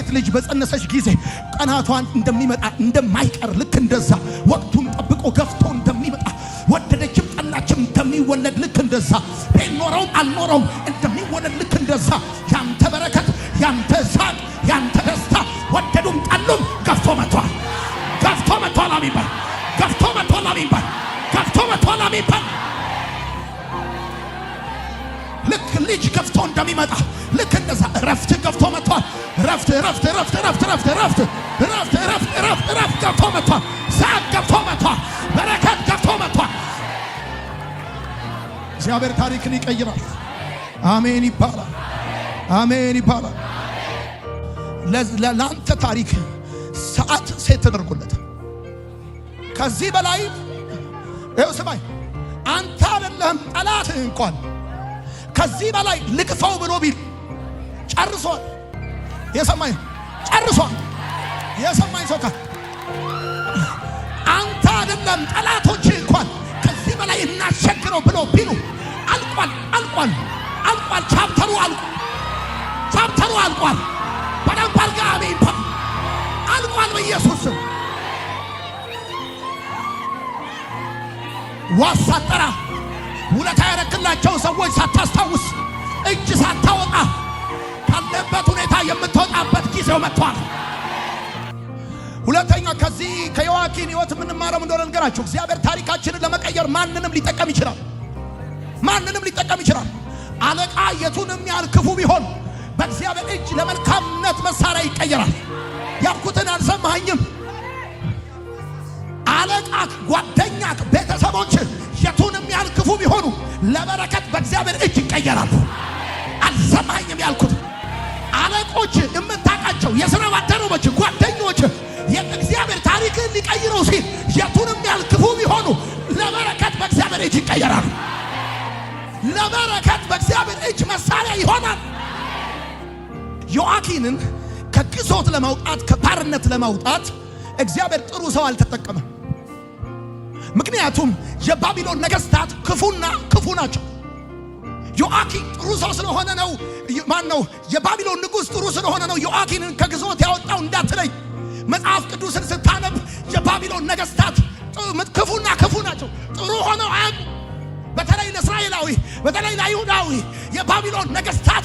ሴት ልጅ በጸነሰች ጊዜ ቀናቷን እንደሚመጣ እንደማይቀር ልክ እንደዛ ወቅቱን ጠብቆ ገፍቶ እንደሚመጣ ወደደችም ጠላችም እንደሚወለድ ልክ እንደዛ ኖረውም አልኖረውም እንደሚወለድ ልክ እንደዛ ያንተ በረከት ያንተ ሳቅ ያንተ ደስታ ወደዱም ጠሉም ገፍቶ መጥቷል። ገፍቶ መጥቷል። አሚባል ገፍቶ መጥቷል። አሚባል ገፍቶ መጥቷል። አሚባል ልክ ልጅ ገፍቶ እንደሚመጣ ልክ እንደዛ ረፍት ገፍቶ መጥቷል። ረፍት ረፍት ረፍት ረፍት ረፍት ረፍት ረፍት ረፍት ረፍት ረፍት ገፍቶ መጥቷል። ሳቅ ገፍቶ መጥቷል። በረከት ገፍቶ መጥቷል። እግዚአብሔር ታሪክን ይቀይራል። አሜን ይባላል። አሜን ይባላል። ለአንተ ታሪክ ሰዓት ሴት ተደርጎለት ከዚህ በላይ ይኸው ስማኝ፣ አንተ አይደለም ጠላት እንኳን ከዚህ በላይ ልቅፈው ብሎ ቢል ጨርሷል። የሰማኝ ጨርሷል። የሰማኝ ሰው አንተ አይደለም ጠላቶች እንኳን ከዚህ በላይ እናሸግረው ብሎ ቢሉ አልቋል። አልቋል። አልቋል። ቻፕተሩ አልቋል። ቻፕተሩ አልቋል። በደንብ አድርጋ አሜን በል። አልቋል በኢየሱስ ስም። ዋሳጠራ ውለታ ያረክላቸው ሰዎች ሳታስታውስ እጅ ሳታወጣ ካለበት ሁኔታ የምትወጣበት ጊዜው መጥቷል። ሁለተኛ ከዚህ ከዮአኪን ሕይወት የምንማረው እንደሆነ ነገራችሁ። እግዚአብሔር ታሪካችንን ለመቀየር ማንንም ሊጠቀም ይችላል። ማንንም ሊጠቀም ይችላል። አለቃ የቱንም ያህል ክፉ ቢሆን በእግዚአብሔር እጅ ለመልካምነት መሳሪያ ይቀየራል። ያልኩትን አልሰማኸኝም? አለቃ፣ ጓደኛ፣ ቤተሰቦች የቱንም ያህል ክፉ ቢሆኑ ለበረከት በእግዚአብሔር እጅ ይቀየራሉ። አልሰማኸኝም ያልኩት? አለቆች፣ የምታውቃቸው የሥራ ባልደረቦች፣ ጓደኞች የእግዚአብሔር ታሪክን ሊቀይረው ሲል የቱንም ያህል ክፉ ቢሆኑ ለበረከት በእግዚአብሔር እጅ ይቀየራሉ። ለበረከት በእግዚአብሔር እጅ መሳሪያ ይሆናል። ዮአኪንን ከግዞት ለማውጣት ከባርነት ለማውጣት እግዚአብሔር ጥሩ ሰው አልተጠቀመም። ምክንያቱም የባቢሎን ነገስታት ክፉና ክፉ ናቸው። ዮአኪን ጥሩ ሰው ስለሆነ ነው። ማን ነው? የባቢሎን ንጉሥ ጥሩ ስለሆነ ነው ዮአኪንን ከግዞት ያወጣው እንዳትለኝ። መጽሐፍ ቅዱስን ስታነብ የባቢሎን ነገስታት ክፉና ክፉ ናቸው። ጥሩ ሆነው አያውቁም። በተለይ ለእስራኤላዊ፣ በተለይ ለይሁዳዊ የባቢሎን ነገስታት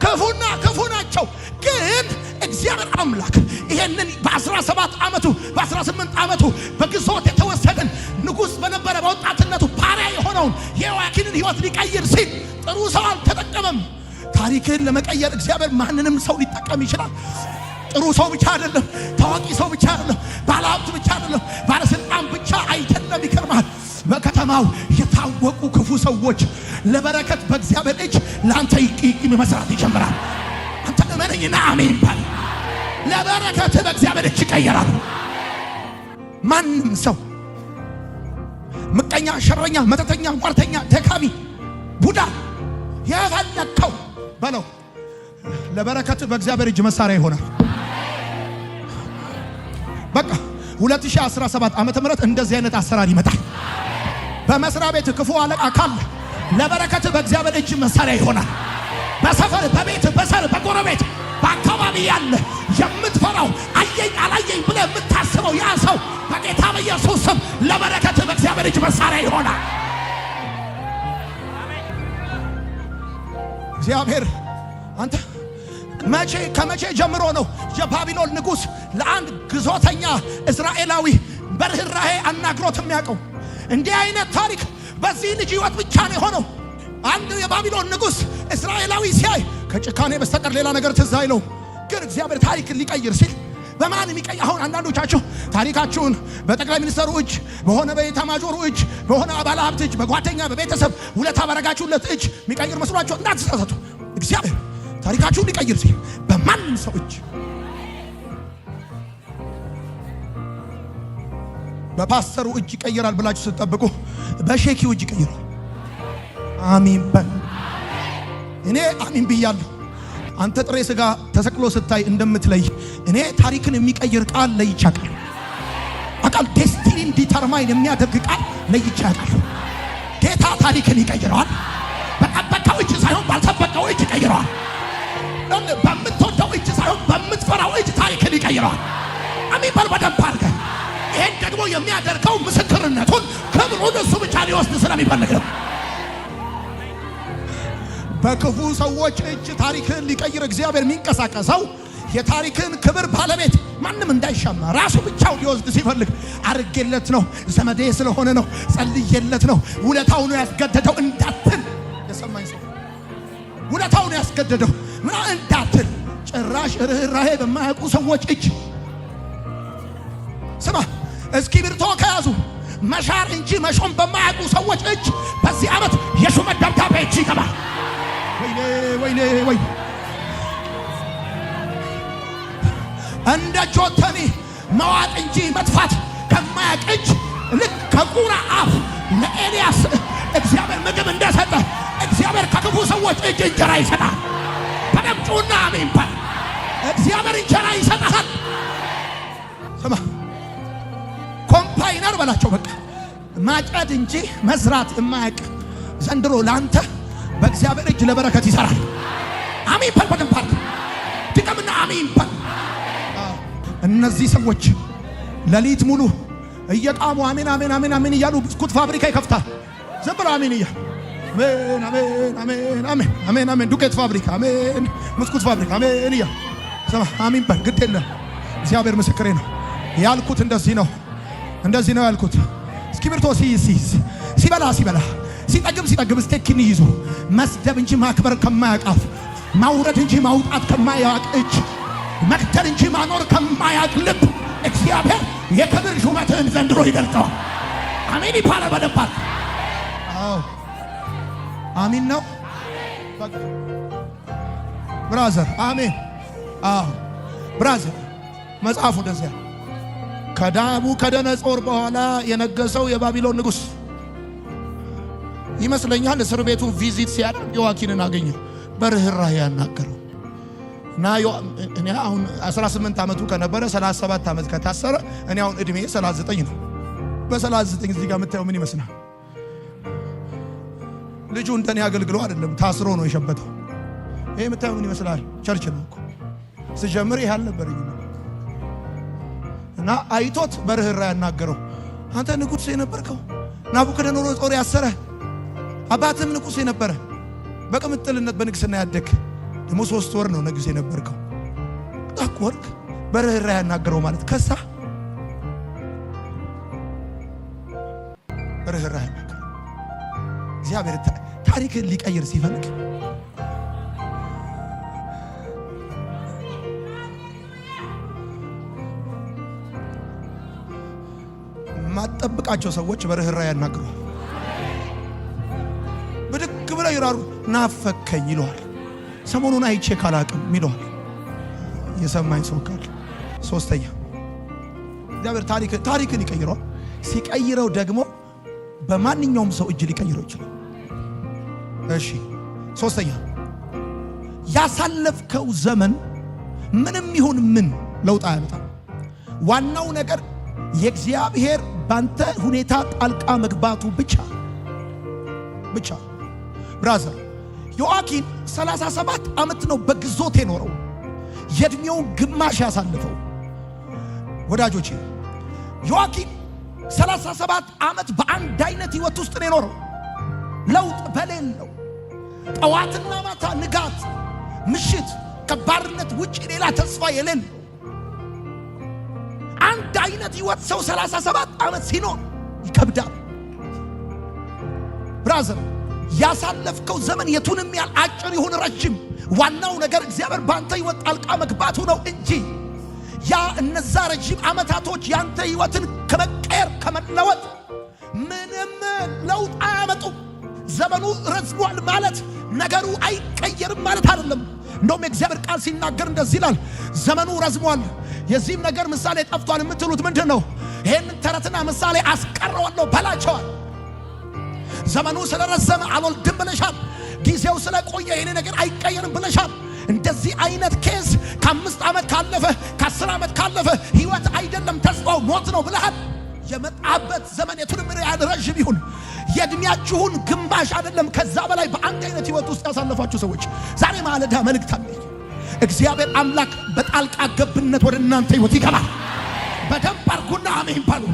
ክፉና ክፉ ናቸው። ግን እግዚአብሔር አምላክ ይሄንን በ17 ዓመቱ በ18 ዓመቱ በግዞት የተወሰደን ንጉሥ በነበረ በወጣትነቱ ባሪያ የሆነውን የዮአኪንን ሕይወት ሊቀይር ሲል ጥሩ ሰው አልተጠቀመም። ታሪክን ለመቀየር እግዚአብሔር ማንንም ሰው ሊጠቀም ይችላል። ጥሩ ሰው ብቻ አይደለም፣ ታዋቂ ሰው ብቻ አይደለም፣ ባለሀብት ብቻ አይደለም፣ ባለስልጣን ብቻ አይደለም። ይከርማል። በከተማው የታወቁ ክፉ ሰዎች ለበረከት በእግዚአብሔር እጅ ለአንተ መስራት ይጀምራል። አንተ እመነኝና አሜን ባል። ለበረከት በእግዚአብሔር እጅ ይቀየራል። ማንም ሰው ምቀኛ፣ ሸረኛ፣ መተተኛ፣ ሟርተኛ፣ ደካሚ፣ ቡዳ የፈለከው በለው ለበረከት በእግዚአብሔር እጅ መሳሪያ ይሆናል። በቃ 2017 ዓመተ ምህረት እንደዚህ አይነት አሰራር ይመጣል። በመስሪያ ቤት ክፉ አለቃ ካለ ለበረከት በእግዚአብሔር እጅ መሳሪያ ይሆናል። በሰፈር፣ በቤት፣ በሰር፣ በጎረቤት፣ በአካባቢ ያለ የምትፈራው አየኝ አላየኝ ብለህ የምታስበው ያ ሰው በጌታ በኢየሱስ ስም ለበረከት በእግዚአብሔር እጅ መሳሪያ ይሆናል። እግዚአብሔር አንተ ከመቼ ጀምሮ ነው የባቢሎን ንጉሥ ለአንድ ግዞተኛ እስራኤላዊ በርህራሄ አናግሮት የሚያውቀው? እንዲህ አይነት ታሪክ በዚህ ልጅ ሕይወት ብቻ ነው የሆነው። አንድ የባቢሎን ንጉሥ እስራኤላዊ ሲያይ ከጭካኔ በስተቀር ሌላ ነገር ትዝ አይለው። ግን እግዚአብሔር ታሪክን ሊቀይር ሲል በማን የሚቀይር? አሁን አንዳንዶቻችሁ ታሪካችሁን በጠቅላይ ሚኒስትሩ እጅ፣ በሆነ በኤታማዦሩ እጅ፣ በሆነ ባለ ሀብት እጅ፣ በጓደኛ በቤተሰብ ውለታ ባረጋችሁለት እጅ የሚቀይር መስሏችሁ እንዳትሳሳቱ። እግዚአብሔር ታሪካችሁን ሊቀይር ሲል በማንም ሰው እጅ፣ በፓስተሩ እጅ ይቀይራል ብላችሁ ስትጠብቁ በሼኪው እጅ ይቀይራል። አሚን በል። እኔ አሚን ብያለሁ። አንተ ጥሬ ስጋ ተሰቅሎ ስታይ እንደምትለይ እኔ ታሪክን የሚቀይር ቃል ለይቻለሁ። አቃል ዴስቲኒን ዲተርማይን የሚያደርግ ቃል ለይቻለሁ። ጌታ ታሪክን ይቀይረዋል። በጠበቀው እጅ ሳይሆን ባልጠበቀው እጅ ይቀይረዋል። በምትወደው እጅ ሳይሆን በምትፈራው እጅ ይቀይረዋል። አሜን በል በደንብ አድርገህ። ይሄን ደግሞ የሚያደርገው ምስክርነቱን ክብሩን እሱ ብቻ ሊወስድ ስለሚፈልግ ነው። በክፉ ሰዎች እጅ ታሪክን ሊቀይር እግዚአብሔር የሚንቀሳቀሰው የታሪክን ክብር ባለቤት ማንም እንዳይሻማ ራሱ ብቻው ሊወስድ ሲፈልግ አርጌለት ነው፣ ዘመዴ ስለሆነ ነው፣ ጸልዬለት ነው፣ ውለታው ነው ያስገደደው እንዳትል። የሰማኝ ሰው ውለታው ነው ያስገደደው ምን እንዳትል። ጭራሽ ርህራሄ በማያውቁ ሰዎች እጅ ስማ፣ እስክሪብቶ ከያዙ መሻር እንጂ መሾም በማያውቁ ሰዎች እጅ በዚህ ዓመት የሹመት ደብዳቤ እጅ ይገባል። ወይኔ ወይኔ ወይ እንደ ጆተኒ መዋጥ እንጂ መጥፋት ከማያውቅ እጅ ልክ ከቁራ አፍ ለኤልያስ እግዚአብሔር ምግብ እንደሰጠ እግዚአብሔር ከክፉ ሰዎች እጅ እንጀራ ይሰጣል። ተደምጩና አሜን በል። እግዚአብሔር እንጀራ ይሰጣል። ስማ ኮምፓይነር በላቸው በቃ ማጨድ እንጂ መዝራት የማያውቅ ዘንድሮ ላንተ በእግዚአብሔር እጅ ለበረከት ይሰራል። አሜን በል በደንብ አድርግ ድገምና አሜን በል። እነዚህ ሰዎች ሌሊት ሙሉ እየቃሙ አሜን አሜን አሜን አሜን እያሉ ብስኩት ፋብሪካ ይከፍታል። ዝም ብሎ አሜን እያ አሜን አሜን አሜን አሜን አሜን አሜን ዱቄት ፋብሪካ አሜን ብስኩት ፋብሪካ አሜን እያ ሰማ አሜን በል። ግድ የለም እግዚአብሔር ምስክሬ ነው ያልኩት እንደዚህ ነው ያልኩት። እስክሪብቶ ሲበላ ሲጠግብ ስቴክን ይዞ መስደብ እንጂ ማክበር ከማያውቅ ማውረድ እንጂ ማውጣት ከማያውቅ እጅ መክተል እንጂ ማኖር ከማያውቅ ልብ እግዚአብሔር የክብር ሹመትህን ዘንድሮ ይገልጠዋል። አሜን ይባላል በደንብ። አዎ አሜን ነው ብራዘር። አሜን አዎ ብራዘር። መጽሐፉ እንደዚያ ከናቡከደነፆር በኋላ የነገሰው የባቢሎን ንጉሥ ይመስለኛል እስር ቤቱ ቪዚት ሲያደርግ ዮአኪንን አገኘው። በርህራሄ ያናገረው እና እኔ አሁን 18 ዓመቱ ከነበረ 37 ዓመት ከታሰረ እኔ አሁን እድሜ 39 ነው። በ39 እዚህ ጋር የምታየው ምን ይመስላል? ልጁ እንደኔ አገልግሎ አይደለም ታስሮ ነው የሸበተው። ይሄ የምታየው ምን ይመስላል? ቸርች ነው እኮ ስጀምር ይሄ አልነበረኝ። እና አይቶት በርህራሄ ያናገረው አንተ ንጉሥ የነበርከው ናቡከደነፆር ያሰረ አባትም ንጉሥ የነበረ በቅምጥልነት በንግስና ያደግ ደግሞ 3 ወር ነው ንጉሥ የነበርከው። ታቆርክ በርህራሄ ያናገረው ማለት ከሳ በርህራሄ ያናገረው እግዚአብሔር ታሪክን ሊቀይር ሲፈልግ ማጠብቃቸው ሰዎች በርህራሄ ያናገሩ ብድግ ብለው ይራሩ ናፈከኝ ይለዋል። ሰሞኑን አይቼ ካላቅም ይለዋል። የሰማኝ ሰው ካለ ሶስተኛ እግዚአብሔር ታሪክን ይቀይረዋል። ሲቀይረው ደግሞ በማንኛውም ሰው እጅ ሊቀይረው ይችላል። እሺ ሶስተኛ ያሳለፍከው ዘመን ምንም ይሁን ምን ለውጥ አያመጣም። ዋናው ነገር የእግዚአብሔር ባንተ ሁኔታ ጣልቃ መግባቱ ብቻ። ብራዘር ዮአኪን 37 ዓመት ነው በግዞት የኖረው፣ የእድሜውን ግማሽ ያሳለፈው። ወዳጆቼ ዮአኪን 37 ዓመት በአንድ አይነት ህይወት ውስጥ ነው የኖረው፣ ለውጥ በሌለው ጠዋትና ማታ ንጋት ምሽት ከባርነት ውጭ ሌላ ተስፋ የሌለው አንድ አይነት ህይወት ሰው 37 ዓመት ሲኖር ይከብዳል። ብራዘር ያሳለፍከው ዘመን የቱንም ያህል አጭር ይሁን ረጅም፣ ዋናው ነገር እግዚአብሔር ባንተ ህይወት ጣልቃ መግባቱ ነው እንጂ ያ እነዛ ረጅም ዓመታቶች ያንተ ህይወትን ከመቀየር ከመለወጥ ምንም ለውጥ አያመጡም። ዘመኑ ረዝሟል ማለት ነገሩ አይቀየርም ማለት አይደለም። እንደውም የእግዚአብሔር ቃል ሲናገር እንደዚህ ይላል፣ ዘመኑ ረዝሟል የዚህም ነገር ምሳሌ ጠፍቷል የምትሉት ምንድን ነው? ይሄንን ተረትና ምሳሌ አስቀረዋለሁ በላቸዋል። ዘመኑ ስለረዘመ አልወልድም ብለሻል። ጊዜው ስለቆየ ይሄ ነገር አይቀየርም ብለሻል። እንደዚህ አይነት ኬዝ ከ5 ዓመት ካለፈ ከ10 ዓመት ካለፈ ህይወት አይደለም ተስፋው ሞት ነው ብለሃል። የመጣበት ዘመን የቱንም ያህል ረጅም ይሁን የእድሜያችሁን ግማሽ አይደለም ከዛ በላይ በአንድ አይነት ህይወት ውስጥ ያሳለፋችሁ ሰዎች ዛሬ ማለዳ መልእክት አለኝ። እግዚአብሔር አምላክ በጣልቃ ገብነት ወደ እናንተ ህይወት ይገባል። በደንብ አርጉና አሜን በሉ።